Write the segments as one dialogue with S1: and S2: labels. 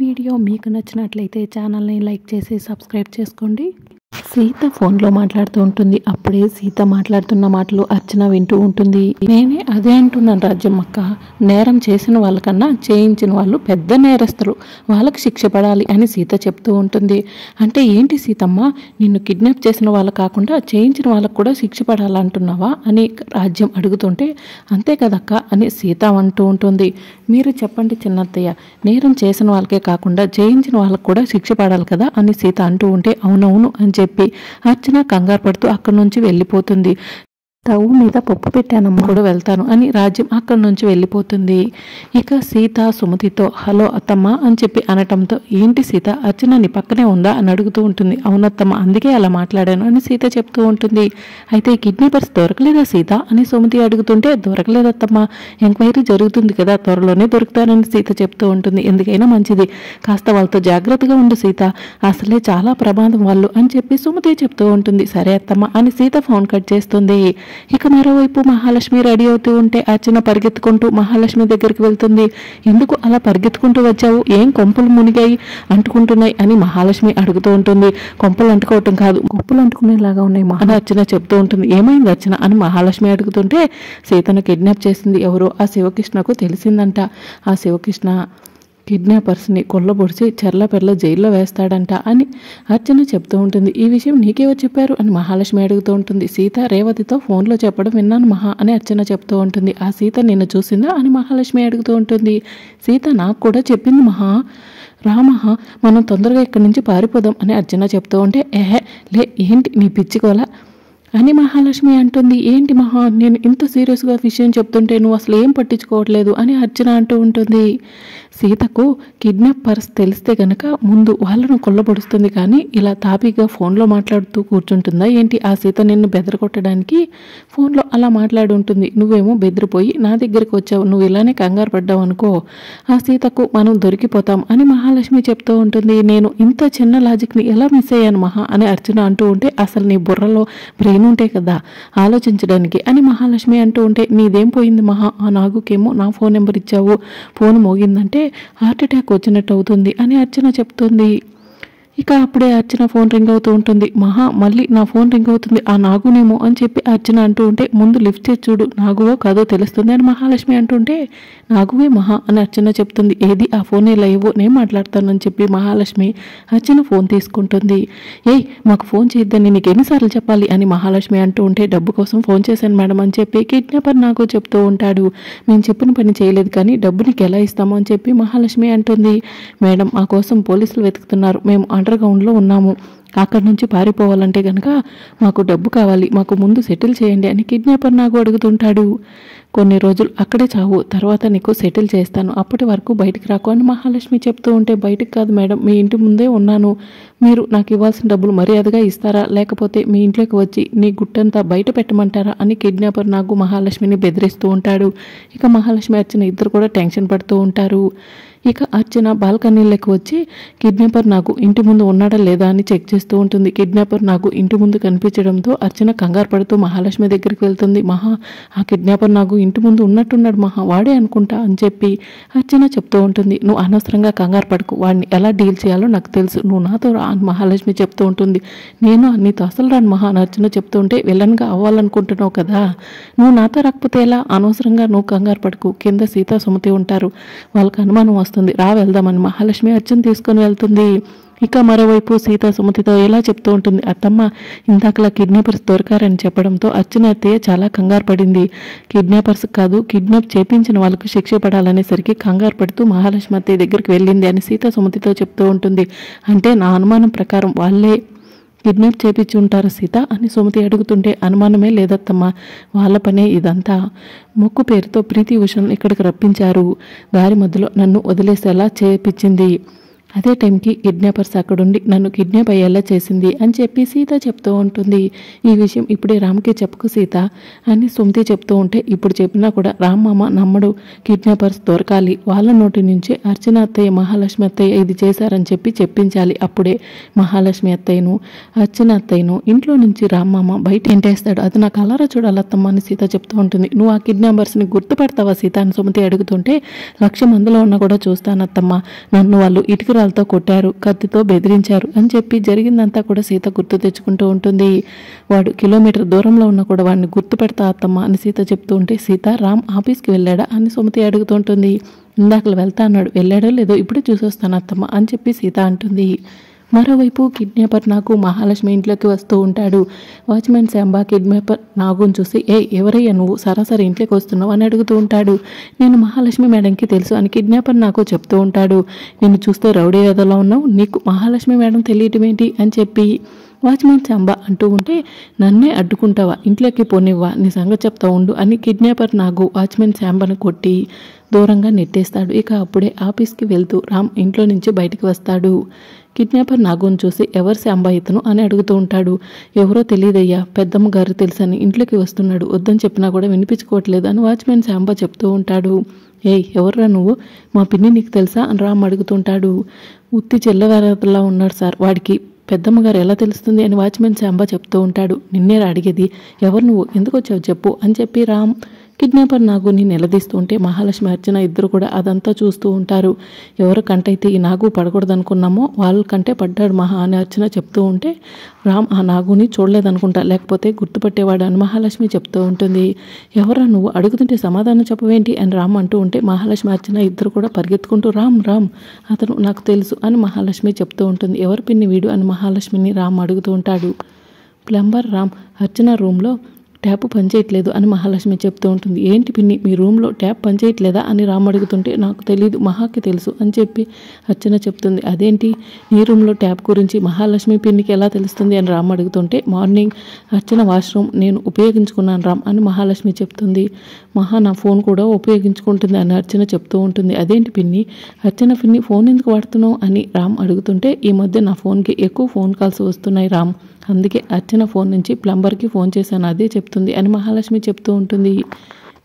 S1: Video మీకు నచ్చినట్లయితే ఛానల్ని లైక్ చేసి సబ్స్క్రైబ్ చేసుకోండి. సీత ఫోన్లో మాట్లాడుతూ ఉంటుంది. అప్పుడే సీత మాట్లాడుతున్న మాటలు అర్చన వింటూ ఉంటుంది. నేనే అదే అంటున్నాను రాజ్యమ్మక్క, నేరం చేసిన వాళ్ళకన్నా చేయించిన వాళ్ళు పెద్ద నేరస్తులు, వాళ్ళకి శిక్ష పడాలి అని సీత చెప్తూ ఉంటుంది. అంటే ఏంటి సీతమ్మ, నిన్ను కిడ్నాప్ చేసిన వాళ్ళు కాకుండా చేయించిన వాళ్ళకు కూడా శిక్ష పడాలంటున్నావా అని రాజ్యం అడుగుతుంటే, అంతే కదక్క అని సీత అంటూ ఉంటుంది. మీరు చెప్పండి చిన్నత్తయ్య, నేరం చేసిన వాళ్ళకే కాకుండా చేయించిన వాళ్ళకు కూడా శిక్ష పడాలి కదా అని సీత అంటూ ఉంటే, అవునవును అని చెప్పి అర్చన కంగారు పడుతూ అక్కడి నుంచి వెళ్ళిపోతుంది. స్టవ్ మీద పప్పు పెట్టానమ్మ, కూడా వెళ్తాను అని రాజ్యం అక్కడి నుంచి వెళ్ళిపోతుంది. ఇక సీత సుమతితో హలో అత్తమ్మ అని చెప్పి అనటంతో, ఏంటి సీత అర్చన నీ పక్కనే ఉందా అని అడుగుతూ ఉంటుంది. అవునత్తమ్మ, అందుకే అలా మాట్లాడాను అని సీత చెప్తూ ఉంటుంది. అయితే కిడ్నాపర్స్ దొరకలేదా సీత అని సుమతి అడుగుతుంటే, దొరకలేదత్తమ్మ, ఎంక్వైరీ జరుగుతుంది కదా, త్వరలోనే దొరుకుతారని సీత చెప్తూ ఉంటుంది. ఎందుకైనా మంచిది, కాస్త వాళ్ళతో జాగ్రత్తగా ఉండు సీత, అసలే చాలా ప్రమాదం వాళ్ళు అని చెప్పి సుమతి చెప్తూ ఉంటుంది. సరే అత్తమ్మ అని సీత ఫోన్ కట్ చేస్తుంది. ఇక మరోవైపు మహాలక్ష్మి రెడీ అవుతూ ఉంటే అర్చన పరిగెత్తుకుంటూ మహాలక్ష్మి దగ్గరికి వెళ్తుంది. ఎందుకు అలా పరిగెత్తుకుంటూ వచ్చావు, ఏం కొంపలు మునిగాయి అంటుకుంటున్నాయి అని మహాలక్ష్మి అడుగుతూ ఉంటుంది. కొంపలు అంటుకోవటం కాదు, గొప్పలు అంటుకునేలాగా ఉన్నాయి అని అర్చన చెప్తూ ఉంటుంది. ఏమైంది అర్చన అని మహాలక్ష్మి అడుగుతుంటే, సీతను కిడ్నాప్ చేసింది ఎవరో ఆ శివకృష్ణకు తెలిసిందంట. ఆ శివకృష్ణ కిడ్నాపర్స్ని కొల్లబొడిచి చెర్లపెర్ల జైల్లో వేస్తాడంట అని అర్చన చెప్తూ ఉంటుంది. ఈ విషయం నీకేవో చెప్పారు అని మహాలక్ష్మి అడుగుతూ ఉంటుంది. సీత రేవతితో ఫోన్లో చెప్పడం విన్నాను మహా అని అర్చన చెప్తూ ఉంటుంది. ఆ సీత నిన్ను చూసిందా అని మహాలక్ష్మి అడుగుతూ ఉంటుంది. సీత నాకు కూడా చెప్పింది మహా, రామహా మనం తొందరగా ఇక్కడి నుంచి పారిపోదాం అని అర్చన చెప్తూ ఉంటే, లే ఏంటి నీ పిచ్చికోలా అని మహాలక్ష్మి అంటుంది. ఏంటి మహా, నేను ఇంత సీరియస్గా విషయం చెప్తుంటే నువ్వు అసలు ఏం పట్టించుకోవట్లేదు అని అర్చన అంటూ ఉంటుంది. సీతకు కిడ్నాపర్స్ తెలిస్తే గనక ముందు వాళ్ళను కొల్లబొడుస్తుంది, కానీ ఇలా తాపీగా ఫోన్లో మాట్లాడుతూ కూర్చుంటుందా ఏంటి? ఆ సీత నిన్ను బెదరగొట్టడానికి ఫోన్లో అలా మాట్లాడి ఉంటుంది. నువ్వేమో బెదిరిపోయి నా దగ్గరికి వచ్చావు, నువ్వు ఇలానే కంగారు పడ్డావు అనుకో, ఆ సీతకు మనం దొరికిపోతాం అని మహాలక్ష్మి చెప్తూ ఉంటుంది. నేను ఇంత చిన్న లాజిక్ని ఎలా మిస్ అయ్యాను మహా అని అర్చన అంటూ ఉంటే, అసలు నీ బుర్రలో బ్రెయిన్ ఉంటే కదా ఆలోచించడానికి అని మహాలక్ష్మి అంటూ ఉంటే, నీదేం పోయింది మహా, ఆ నాగుకేమో నా ఫోన్ నెంబర్ ఇచ్చావు, ఫోన్ మోగిందంటే హార్ట్ అటాక్ వచ్చినట్టు అవుతుంది అని అర్చన చెప్తుంది. ఇక అప్పుడే అర్చన ఫోన్ రింగ్ అవుతూ ఉంటుంది. మహా మళ్ళీ నా ఫోన్ రింగ్ అవుతుంది, ఆ నాగునేమో అని చెప్పి అర్చన అంటూ ఉంటే, ముందు లిఫ్ట్ చేసి చూడు, నాగువో కాదో తెలుస్తుంది అని మహాలక్ష్మి అంటుంటే, నాగువే మహా అని అర్చన చెప్తుంది. ఏది ఆ ఫోన్ ఇలా ఇవ్వు, నేను మాట్లాడతానని చెప్పి మహాలక్ష్మి అర్చన ఫోన్ తీసుకుంటుంది. ఏయ్ మాకు ఫోన్ చేయొద్దని నీకు ఎన్నిసార్లు చెప్పాలి అని మహాలక్ష్మి అంటూ ఉంటే, డబ్బు కోసం ఫోన్ చేశాను మేడం అని చెప్పి కిడ్నాపర్ నాకు చెప్తూ ఉంటాడు. మేము చెప్పిన పని చేయలేదు కానీ డబ్బు నీకు ఎలా ఇస్తామో అని చెప్పి మహాలక్ష్మి అంటుంది. మేడం మా కోసం పోలీసులు వెతుకుతున్నారు, మేము అండర్గ్రౌండ్లో ఉన్నాము, అక్కడి నుంచి పారిపోవాలంటే కనుక మాకు డబ్బు కావాలి, మాకు ముందు సెటిల్ చేయండి అని కిడ్నాపర్ నాకు అడుగుతుంటాడు. కొన్ని రోజులు అక్కడే చావు, తర్వాత నీకు సెటిల్ చేస్తాను, అప్పటి వరకు బయటికి రాకు అని మహాలక్ష్మి చెప్తూ ఉంటే, బయటికి కాదు మేడం, మీ ఇంటి ముందే ఉన్నాను, మీరు నాకు ఇవ్వాల్సిన డబ్బులు మర్యాదగా ఇస్తారా, లేకపోతే మీ ఇంట్లోకి వచ్చి నీ గుట్టంతా బయట పెట్టమంటారా అని కిడ్నాపర్ నాకు మహాలక్ష్మిని బెదిరిస్తూ ఉంటాడు. ఇక మహాలక్ష్మి అర్చన ఇద్దరు కూడా టెన్షన్ పడుతూ ఉంటారు. ఇక అర్చన బాల్కనీలోకి వచ్చి కిడ్నాపర్ నాకు ఇంటి ముందు ఉన్నాడా లేదా అని చెక్ చేస్తూ ఉంటుంది. కిడ్నాపర్ నాకు ఇంటి ముందు కనిపించడంతో అర్చన కంగారు పడుతూ మహాలక్ష్మి దగ్గరికి వెళ్తుంది. మహా, ఆ కిడ్నాపర్ నాకు ఇంటి ముందు ఉన్నట్టున్నాడు మహా, వాడే అనుకుంటా అని చెప్పి అర్చన చెప్తూ ఉంటుంది. నువ్వు అనవసరంగా కంగారు పడకు, వాడిని ఎలా డీల్ చేయాలో నాకు తెలుసు, నువ్వు నాతో రా అని మహాలక్ష్మి చెప్తూ ఉంటుంది. నేను నీతో అసలు రాను మహా అని అర్చన చెప్తూ ఉంటే, విలన్గా అవ్వాలనుకుంటున్నావు కదా, నువ్వు నాతో రాకపోతే ఎలా, అనవసరంగా నువ్వు కంగారు పడకు, కింద సీత సుమతి ఉంటారు, వాళ్ళకి అనుమానం వస్తుంది, రా వెళ్దామని మహాలక్ష్మి అర్చన తీసుకొని వెళ్తుంది. ఇక మరోవైపు సీత సుమతితో ఎలా చెప్తూ ఉంటుంది. అత్తమ్మ ఇందాకలా కిడ్నాపర్స్ దొరకారని చెప్పడంతో అర్చన అత్తయ్య చాలా కంగారు పడింది. కిడ్నాపర్స్ కాదు, కిడ్నాప్ చేపించిన వాళ్ళకు శిక్ష పడాలనేసరికి కంగారు పడుతూ మహాలక్ష్మి అత్తయ్య దగ్గరికి వెళ్ళింది అని సీత సుమతితో చెప్తూ ఉంటుంది. అంటే నా అనుమానం ప్రకారం వాళ్ళే కిడ్నాప్ చేపించి ఉంటారు సీత అని సుమతి అడుగుతుంటే, అనుమానమే లేదత్తమ్మ, వాళ్ళ పనే ఇదంతా, మొక్కు పేరుతో ప్రీతి ఉషను ఇక్కడికి రప్పించారు, దారి మధ్యలో నన్ను వదిలేసేలా చేపించింది, అదే టైంకి కిడ్నాపర్స్ అక్కడుండి నన్ను కిడ్నాప్ అయ్యేలా చేసింది అని చెప్పి సీత చెప్తూ ఉంటుంది. ఈ విషయం ఇప్పుడే రామ్కి చెప్పకు సీత అని సుమతి చెప్తూ ఉంటే, ఇప్పుడు చెప్పినా కూడా రామ్ మామ నమ్మడు. కిడ్నాపర్స్ దొరకాలి, వాళ్ళ నోటి నుంచి అర్చన అత్తయ్య మహాలక్ష్మి అత్తయ్య ఇది చేశారని చెప్పి చెప్పించాలి. అప్పుడే మహాలక్ష్మి అత్తయ్యను అర్చన అత్తయ్యను ఇంట్లో నుంచి రామ్ మామ బయట ఎంటేస్తాడు. అది నాకు అలారా చూడాలత్తమ్మ అని సీత చెప్తూ ఉంటుంది. నువ్వు ఆ కిడ్నాపర్స్ని గుర్తుపడతావా సీత అని సుమతి అడుగుతుంటే, 1,00,000 మందిలో ఉన్నా కూడా చూస్తానత్తమ్మ, నన్ను వాళ్ళు ఇటుకరాలతో కొట్టారు, కత్తితో బెదిరించారు అని చెప్పి జరిగిందంతా కూడా సీత గుర్తు తెచ్చుకుంటూ ఉంటుంది. వాడు కిలోమీటర్ దూరంలో ఉన్నా కూడా వాడిని గుర్తుపెడతా అత్తమ్మ అని సీత చెప్తూ ఉంటే, సీత రామ్ ఆఫీస్కి వెళ్ళాడా అని సుమతి అడుగుతుంటుంది. ఇందాకలు వెళ్తా అన్నాడు, వెళ్ళాడో లేదో ఇప్పుడే చూసొస్తాను అత్తమ్మ అని చెప్పి సీత అంటుంది. మరోవైపు కిడ్నాపర్ నాగు మహాలక్ష్మి ఇంట్లోకి వస్తూ ఉంటాడు. వాచ్మెన్ శాంబా కిడ్నాపర్ నాగుని చూసి, ఎవరయ్యా నువ్వు సరాసరి ఇంట్లోకి వస్తున్నావు అని అడుగుతూ ఉంటాడు. నేను మహాలక్ష్మి మేడంకి తెలుసు అని కిడ్నాపర్ నాకు చెప్తూ ఉంటాడు. నేను చూస్తే రౌడీ ఏదోలా ఉన్నావు, నీకు మహాలక్ష్మి మేడం తెలియటం ఏంటి అని చెప్పి వాచ్మెన్ శాంబా అంటూ ఉంటే, నన్నే అడ్డుకుంటావా, ఇంట్లోకి పోనివ్వా, నీ సంగతి చెప్తా ఉండు అని కిడ్నాపర్ నాగు వాచ్మెన్ శాంబాను కొట్టి దూరంగా నెట్టేస్తాడు. ఇక అప్పుడే ఆఫీస్కి వెళ్తూ రామ్ ఇంట్లో నుంచి బయటికి వస్తాడు. కిడ్నాపర్ నాగుని చూసి, ఎవరు శాంబా ఇతను అని అడుగుతూ ఉంటాడు. ఎవరో తెలియదయ్యా, పెద్దమ్మ గారు తెలుసని ఇంట్లోకి వస్తున్నాడు, వద్దని చెప్పినా కూడా వినిపించుకోవట్లేదు అని వాచ్మెన్ శాంబా చెప్తూ ఉంటాడు. ఎవర్రా నువ్వు, మా పిన్ని నీకు తెలుసా అని రామ్ అడుగుతుంటాడు. ఉత్తి చెల్లవేరతలా ఉన్నాడు సార్, వాడికి పెద్దమ్మ గారు ఎలా తెలుస్తుంది అని వాచ్మెన్ శాంబా చెప్తూ ఉంటాడు. నిన్నేరా అడిగేది, ఎవరు నువ్వు, ఎందుకు వచ్చావు చెప్పు అని చెప్పి రామ్ కిడ్నాపర్ నాగుని నిలదీస్తూ ఉంటే, మహాలక్ష్మి అర్చన ఇద్దరు కూడా అదంతా చూస్తూ ఉంటారు. ఎవరి కంటైతే ఈ నాగు పడకూడదనుకున్నామో వాళ్ళ కంటే పడ్డాడు మహా అని అర్చన చెప్తూ ఉంటే, రామ్ ఆ నాగుని చూడలేదనుకుంటా, లేకపోతే గుర్తుపట్టేవాడు అని మహాలక్ష్మి చెప్తూ ఉంటుంది. ఎవరా నువ్వు, అడుగుతుంటే సమాధానం చెప్పవేంటి అని రామ్ అంటూ ఉంటే, మహాలక్ష్మి అర్చన ఇద్దరు కూడా పరిగెత్తుకుంటూ, రామ్ అతను నాకు తెలుసు అని మహాలక్ష్మి చెప్తూ ఉంటుంది. ఎవరు పిన్ని వీడు అని మహాలక్ష్మిని రామ్ అడుగుతూ ఉంటాడు. ప్లంబర్ రామ్ అర్చన రూమ్లో ట్యాప్ పనిచేయట్లేదు అని మహాలక్ష్మి చెప్తూ ఉంటుంది. ఏంటి పిన్ని, మీ రూమ్లో ట్యాప్ పనిచేయట్లేదా అని రామ్ అడుగుతుంటే, నాకు తెలియదు, మహాకి తెలుసు అని చెప్పి అర్చన చెప్తుంది. అదేంటి, నీ రూమ్లో ట్యాప్ గురించి మహాలక్ష్మి పిన్నికి ఎలా తెలుస్తుంది అని రామ్ అడుగుతుంటే, మార్నింగ్ అర్చన వాష్రూమ్ నేను ఉపయోగించుకున్నాను రామ్ అని మహాలక్ష్మి చెప్తుంది. మహా నా ఫోన్ కూడా ఉపయోగించుకుంటుంది అని అర్చన చెప్తూ ఉంటుంది. అదేంటి పిన్ని, అర్చన పిన్ని ఫోన్ ఎందుకు వాడుతున్నావు అని రామ్ అడుగుతుంటే, ఈ మధ్య నా ఫోన్కి ఎక్కువ ఫోన్ కాల్స్ వస్తున్నాయి రామ్, అందుకే అర్చన ఫోన్ నుంచి ప్లంబర్కి ఫోన్ చేశాను, అదే చెప్తుంది అని మహాలక్ష్మి చెప్తూ ఉంటుంది.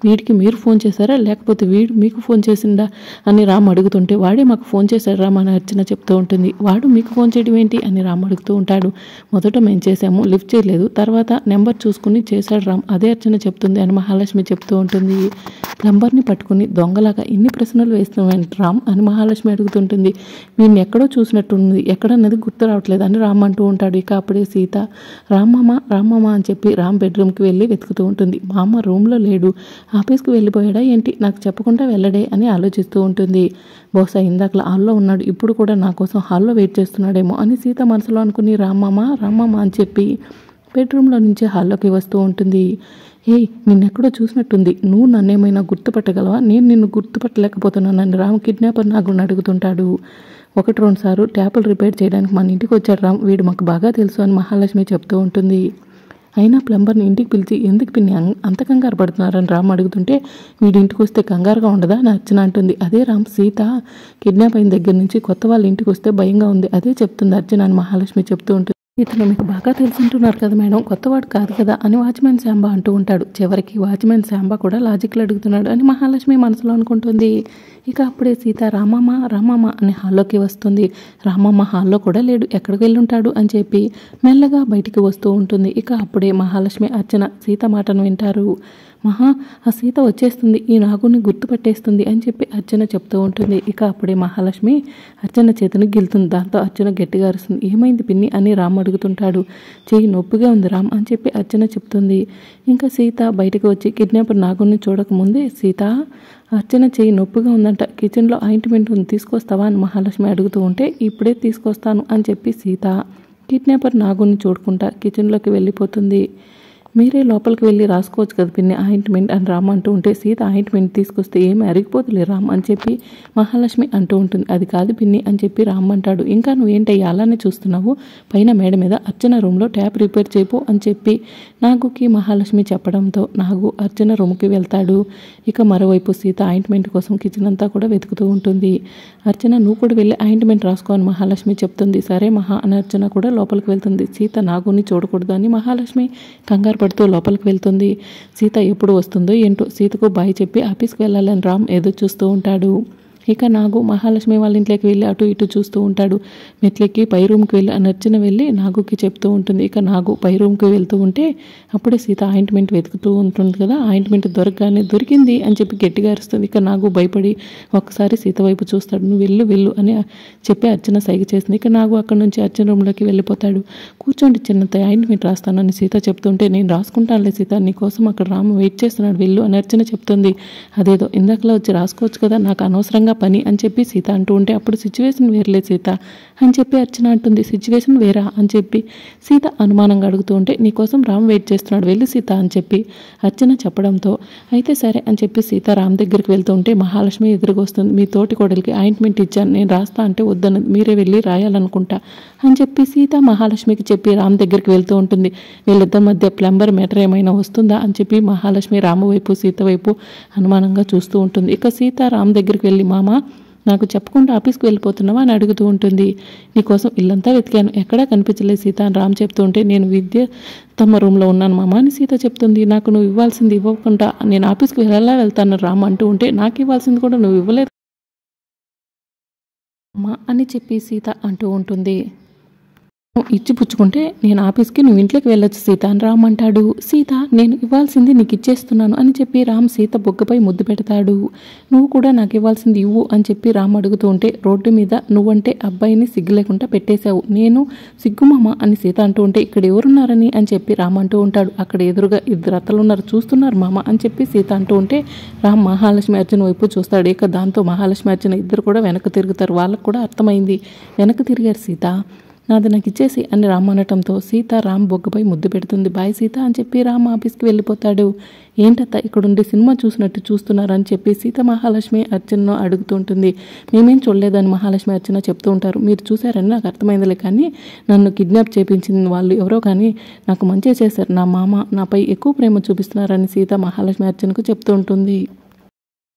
S1: వీడికి మీరు ఫోన్ చేశారా, లేకపోతే వీడు మీకు ఫోన్ చేసిందా అని రామ్ అడుగుతుంటే, వాడే మాకు ఫోన్ చేశాడు రామ్ అని అర్చన చెప్తూ ఉంటుంది. వాడు మీకు ఫోన్ చేయడం ఏంటి అని రామ్ అడుగుతూ ఉంటాడు. మొదట మేము చేసాము, లిఫ్ట్ చేయలేదు, తర్వాత నెంబర్ చూసుకుని చేశాడు రామ్, అదే అర్చన చెప్తుంది అని మహాలక్ష్మి చెప్తూ ఉంటుంది. ప్లంబర్ని పట్టుకుని దొంగలాగా ఇన్ని ప్రశ్నలు వేస్తున్నావు రామ్ అని మహాలక్ష్మి అడుగుతుంటుంది. వీడిని ఎక్కడో చూసినట్టుంది, ఎక్కడన్నది గుర్తు రావట్లేదు అని రామ్ అంటూ ఉంటాడు. ఇక అప్పుడే సీత రామ్మామ అని చెప్పి రామ్ బెడ్రూమ్కి వెళ్ళి వెతుకుతూ ఉంటుంది. మా అమ్మ రూమ్లో లేడు, ఆఫీస్కి వెళ్ళిపోయాడా ఏంటి, నాకు చెప్పకుండా వెళ్ళడే అని ఆలోచిస్తూ ఉంటుంది. బహుశా ఇందాకలా హాల్లో ఉన్నాడు, ఇప్పుడు కూడా నా కోసం హాల్లో వెయిట్ చేస్తున్నాడేమో అని సీత మనసులో అనుకుని రామ్మామ అని చెప్పి బెడ్రూమ్లో నుంచి హాల్లోకి వస్తూ ఉంటుంది. నిన్నెక్కడో చూసినట్టుంది, నువ్వు నన్నేమైనా గుర్తుపట్టగలవా, నేను నిన్ను గుర్తుపట్టలేకపోతున్నానని రామ్ కిడ్నాపర్ నాగుని అడుగుతుంటాడు. 1-2 సార్లు ట్యాపులు రిపేర్ చేయడానికి మన ఇంటికి వచ్చాడు రామ్, వీడు మాకు బాగా తెలుసు అని మహాలక్ష్మి చెప్తూ ఉంటుంది. అయినా ప్లంబర్ని ఇంటికి పిలిచి ఎందుకు పిన్ని అంత కంగారు పడుతున్నారని రామ్ అడుగుతుంటే, వీడి ఇంటికి వస్తే కంగారుగా ఉండదా అని అర్చన అంటుంది. అదే రామ్, సీత కిడ్నాప్ అయిన దగ్గర నుంచి కొత్త వాళ్ళ ఇంటికి వస్తే భయంగా ఉంది, అదే చెప్తుంది అర్చన అని మహాలక్ష్మి చెప్తూ ఉంటుంది. ఇతను మీకు బాగా తెలుసుంటున్నారు కదా మేడం, కొత్తవాడు కాదు కదా అని వాచ్మెన్ శాంబా అంటూ ఉంటాడు. చివరికి వాచ్మెన్ శాంబా కూడా లాజిక్లు అడుగుతున్నాడు అని మహాలక్ష్మి మనసులో అనుకుంటుంది. ఇక అప్పుడే సీత రామమ్మ అని హాల్లోకి వస్తుంది. రామమ్మ హాల్లో కూడా లేడు, ఎక్కడికి వెళ్ళుంటాడు అని చెప్పి మెల్లగా బయటికి వస్తూ ఉంటుంది. ఇక అప్పుడే మహాలక్ష్మి అర్చన సీత మాటను వింటారు. ఆ సీత వచ్చేస్తుంది, ఈ నాగుని గుర్తుపట్టేస్తుంది అని చెప్పి అర్చన చెప్తూ ఉంటుంది. ఇక అప్పుడే మహాలక్ష్మి అర్చన చేతిని గిలుతుంది. దాంతో అర్చన గట్టిగా అరుస్తుంది. ఏమైంది పిన్ని అని రామ్ అడుగుతుంటాడు. చెయ్యి నొప్పిగా ఉంది రామ్ అని చెప్పి అర్చన చెప్తుంది. ఇంకా సీత బయటకు వచ్చి కిడ్నాపర్ నాగుని చూడకముందే, సీత అర్చన చెయ్యి నొప్పిగా ఉందంట, కిచెన్లో ఆయింట్మెంట్ ఉంది, తీసుకొస్తావా అని మహాలక్ష్మి అడుగుతూ ఉంటే, ఇప్పుడే తీసుకొస్తాను అని చెప్పి సీత కిడ్నాపర్ నాగుని చూడకుండా కిచెన్లోకి వెళ్ళిపోతుంది. మీరే లోపలికి వెళ్ళి రాసుకోవచ్చు కదా పిన్ని ఆయింట్మెంట్ అని రామ్ అంటూ ఉంటే సీత ఆయింట్మెంట్ తీసుకొస్తే ఏమి అరిగిపోతులే రామ్ అని చెప్పి మహాలక్ష్మి అంటూ ఉంటుంది. అది కాదు పిన్ని అని చెప్పి రామ్ అంటాడు. ఇంకా నువ్వేంటయ్యా అలానే చూస్తున్నావు, పైన మేడ మీద అర్చన రూమ్లో ట్యాప్ రిపేర్ చేయపో అని చెప్పి నాగుకి మహాలక్ష్మి చెప్పడంతో నాగు అర్చన రూమ్కి వెళ్తాడు. ఇక మరోవైపు సీత ఆయింట్మెంట్ కోసం కిచెన్ అంతా కూడా వెతుకుతూ ఉంటుంది. అర్చన నువ్వు కూడా వెళ్ళి ఆయింట్మెంట్ రాసుకో అని మహాలక్ష్మి చెప్తుంది. సరే మహా అని అర్చన కూడా లోపలికి వెళ్తుంది. సీత నాగుని చూడకూడదు అని మహాలక్ష్మి కంగారు పడుతూ లోపలికి వెళ్తుంది. సీత ఎప్పుడు వస్తుందో ఏంటో, సీతకు బాయ్ చెప్పి ఆఫీస్కి వెళ్ళాలని రామ్ ఎదురు చూస్తూ ఉంటాడు. ఇక నాగు మహాలక్ష్మి వాళ్ళ ఇంట్లోకి వెళ్ళి అటు ఇటు చూస్తూ ఉంటాడు. మెట్లెక్కి పై రూమ్కి వెళ్ళి నర్చన వెళ్ళి నాగుకి చెప్తూ ఉంటుంది. ఇక నాగు పై రూమ్కి వెళ్తూ ఉంటే అప్పుడే సీత ఆయింట్మెంట్ వెతుకుతూ ఉంటుంది కదా, ఆయింట్మెంట్ దొరకగానే దొరికింది అని చెప్పి గట్టిగా అరుస్తుంది. ఇక నాగు భయపడి ఒక్కసారి సీత వైపు చూస్తాడు. నువ్వు వెళ్ళు వెళ్ళు అని చెప్పి అర్చన సైగ చేస్తుంది. ఇక నాగు అక్కడి నుంచి అర్చన రూమ్లోకి వెళ్ళిపోతాడు. కూర్చోండి చిన్నత ఆయింట్మెంట్ రాస్తానని సీత చెప్తుంటే నేను రాసుకుంటానులే సీత, నీకోసం అక్కడ రాము వెయిట్ చేస్తున్నాడు వెళ్ళు అని అర్చన చెప్తుంది. అదేదో ఇందాకలా వచ్చి రాసుకోవచ్చు కదా, నాకు అనవసరంగా పని అని చెప్పి సీత అంటూ ఉంటే అప్పుడు సిచ్యువేషన్ వేరలే సీత అని చెప్పి అర్చన అంటుంది. సిచ్యువేషన్ వేరా అని చెప్పి సీత అనుమానంగా అడుగుతూ ఉంటే నీకోసం రామ్ వెయిట్ చేస్తున్నాడు వెళ్ళి సీత అని చెప్పి అర్చన చెప్పడంతో అయితే సరే అని చెప్పి సీత రామ్ దగ్గరికి వెళ్తూ ఉంటే మహాలక్ష్మి ఎదురుగా వస్తుంది. మీ తోటి కోడలికి ఆయింట్మెంట్ ఇచ్చాను, నేను రాస్తా అంటే వద్దన్నది, మీరే వెళ్ళి రాయాలనుకుంటా అని చెప్పి సీత మహాలక్ష్మికి చెప్పి రామ్ దగ్గరికి వెళ్తూ ఉంటుంది. వీళ్ళిద్దరి మధ్య ప్లంబర్ మ్యాటర్ ఏమైనా వస్తుందా అని చెప్పి మహాలక్ష్మి రాము వైపు సీత వైపు అనుమానంగా చూస్తూ ఉంటుంది. ఇక సీత రామ్ దగ్గరికి వెళ్ళి మామ నాకు చెప్పకుండా ఆఫీస్కి వెళ్ళిపోతున్నావా అని అడుగుతూ ఉంటుంది. నీకోసం ఇల్లంతా వెతికాను ఎక్కడా కనిపించలేదు సీత అని రామ్ చెప్తూ ఉంటే నేను విద్య తమ రూమ్లో ఉన్నాను మామ అని సీత చెప్తుంది. నాకు నువ్వు ఇవ్వాల్సింది ఇవ్వకుండా నేను ఆఫీస్కి వెళ్ళాలా వెళ్తాను రామ్ అంటూ ఉంటే నాకు ఇవ్వాల్సింది కూడా నువ్వు ఇవ్వలేదు అమ్మా అని చెప్పి సీత అంటూ ఉంటుంది. ఇచ్చి పుచ్చుకుంటే నేను ఆఫీస్కి నువ్వు ఇంట్లోకి వెళ్ళొచ్చు సీత అని రామ్ అంటాడు. సీత నేను ఇవ్వాల్సింది నీకు ఇచ్చేస్తున్నాను అని చెప్పి రామ్ సీత బొగ్గపై ముద్దు పెడతాడు. నువ్వు కూడా నాకు ఇవ్వాల్సింది ఇవ్వు అని చెప్పి రామ్ అడుగుతూ ఉంటే రోడ్డు మీద నువ్వంటే అబ్బాయిని సిగ్గు లేకుండా పెట్టేశావు, నేను సిగ్గుమామ అని సీత అంటూ ఉంటే ఇక్కడ ఎవరున్నారని అని చెప్పి రామ్ అంటూ ఉంటాడు. అక్కడ ఎదురుగా ఇద్దరు అత్తలు ఉన్నారు చూస్తున్నారు మామ అని చెప్పి సీత అంటూ ఉంటే రామ్ మహాలక్ష్మి అర్జున్ వైపు చూస్తాడు. ఇక దాంతో మహాలక్ష్మి అర్జున్ ఇద్దరు కూడా వెనక్కి తిరుగుతారు. వాళ్ళకు కూడా అర్థమైంది, వెనక్కి తిరిగారు సీత నాది నాకు ఇచ్చేసి అని రామ్ అనటంతో సీత రామ్ బొగ్గపై ముద్దు పెడుతుంది. బాయ్ సీత అని చెప్పి రామ్ ఆఫీస్కి వెళ్ళిపోతాడు. ఏంటత్తా ఇక్కడుండి సినిమా చూసినట్టు చూస్తున్నారు అని చెప్పి సీత మహాలక్ష్మి అర్చనను అడుగుతూ ఉంటుంది. మేమేం చూడలేదని మహాలక్ష్మి అర్చన చెప్తూ ఉంటారు. మీరు చూశారని నాకు అర్థమైందిలే, కానీ నన్ను కిడ్నాప్ చేయించింది వాళ్ళు ఎవరో కానీ నాకు మంచిగా చేశారు, నా మామ నాపై ఎక్కువ ప్రేమ చూపిస్తున్నారని సీత మహాలక్ష్మి అర్చనకు చెప్తూ ఉంటుంది.